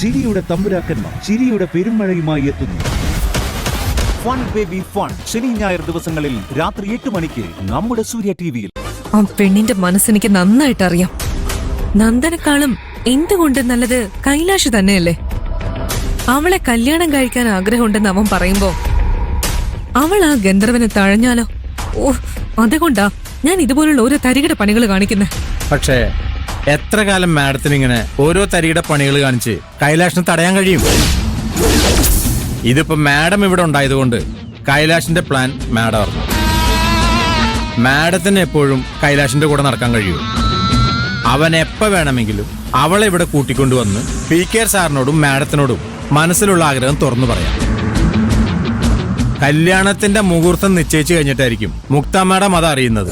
ചിരിയുടെ തമ്പുരാക്കന്മാർ ചിരിയുടെ പെരുമഴയുമായി എത്തുന്നു. ഫൺ ബേബി ഫൺ ശനി ഞായർ ദിവസങ്ങളിൽ രാത്രി 8 മണിക്ക് നമ്മുടെ സൂര്യ ടിവിയിൽ. ആ പെണ്ണിന്റെ മനസ്സെനിക്ക് നന്നായിട്ട് അറിയാം. നന്ദനക്കാളും എന്തുകൊണ്ട് നല്ലത് കൈലാഷ് തന്നെയല്ലേ? അവളെ കല്യാണം കഴിക്കാൻ ആഗ്രഹമുണ്ടെന്ന് അവൻ പറയുമ്പോ അവൾ ആ ഗന്ധർവനെ തഴഞ്ഞാലോ? ഓ, അതുകൊണ്ടാ ഞാൻ ഇതുപോലുള്ള ഓരോ തരികിട പണികൾ കാണിക്കുന്നത്. പക്ഷേ എത്ര കാലം മാഡത്തിന് ഇങ്ങനെ ഓരോ തരികിട പണികൾ കാണിച്ച് കൈലാഷിന് തടയാൻ കഴിയും? ഇതിപ്പോ മാഡം ഇവിടെ ഉണ്ടായതുകൊണ്ട് കൈലാഷിന്റെ പ്ലാൻ മാഡം അറിഞ്ഞു. മാഡത്തിന് എപ്പോഴും കൈലാഷിന്റെ കൂടെ നടക്കാൻ കഴിയൂ. അവൻ എപ്പോ വേണമെങ്കിലും അവളെ ഇവിടെ കൂട്ടിക്കൊണ്ടുവന്ന് PK സാറിനോടും മാഡത്തിനോടും മനസ്സിലുള്ള ആഗ്രഹം തുറന്നു പറയാം. കല്യാണത്തിന്റെ മുഹൂർത്തം നിശ്ചയിച്ചു കഴിഞ്ഞിട്ടായിരിക്കും മുക്ത മാഡം അത് അറിയുന്നത്.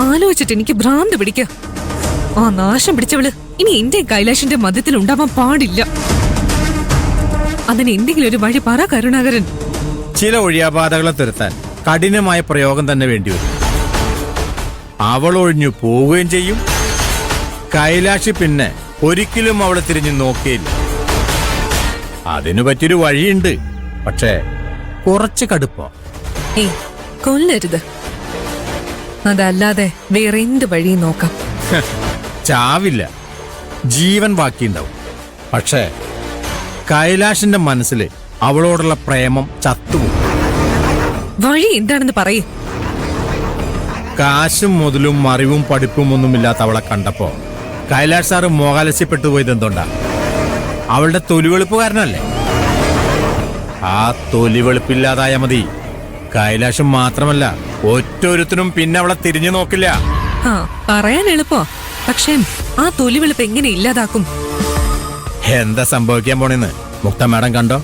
ആലോചിച്ചിട്ട് എനിക്ക് ഭ്രാന്ത് പിടിക്ക. ആ നാശം പിടിച്ചവള് ഇനി എന്റെ കൈലാഷിന്റെ മധ്യത്തിൽ ഉണ്ടാവാൻ പാടില്ല. അതിന് എന്തെങ്കിലും ഒരു വഴി പറ കരുണാകരൻ. ചില ഒഴിയാബാധകളെ തിരുത്താൻ കഠിനമായ പ്രയോഗം തന്നെ വേണ്ടിവരും. അവൾ ഒഴിഞ്ഞു പോവുകയും ചെയ്യും. കൈലാഷ് പിന്നെ ഒരിക്കലും അവളെ തിരിഞ്ഞു നോക്കിയില്ല. അതിനു പറ്റിയൊരു വഴിയുണ്ട്, പക്ഷേ കുറച്ച് കടുപ്പോ. ഏയ്, കൊല്ലരുത്. അതല്ലാതെ വേറെ എന്ത് വഴി നോക്കാം. ചാവില്ല, ജീവൻ ബാക്കിയുണ്ടാവും. പക്ഷേ കൈലാഷിന്റെ മനസ്സിൽ അവളോടുള്ള പ്രേമം ചത്തുപോകും. വഴി എന്താണെന്ന് പറയേ. കാശും മുതലും അറിവും പഠിപ്പും ഒന്നുമില്ലാത്ത അവളെ കണ്ടപ്പോ കൈലാഷ് സാറ് മോഹാലസ്യപ്പെട്ടു പോയത് എന്തുകൊണ്ടാ? അവളുടെ തൊലിവെളുപ്പുകാരനല്ലേ? ആ തൊലിവെളുപ്പില്ലാതായ മതി. കൈലാഷും മാത്രമല്ല, ഒറ്റൊരുത്തിനും പിന്നെ അവളെ തിരിഞ്ഞു നോക്കില്ല. ആ, പറയാൻ എളുപ്പോ, പക്ഷേ ആ തൊലിവെളുപ്പ് എങ്ങനെ ഇല്ലാതാക്കും? എന്താ സംഭവിക്കാൻ പോണെന്ന് മുക്ത മാഡം കണ്ടോ?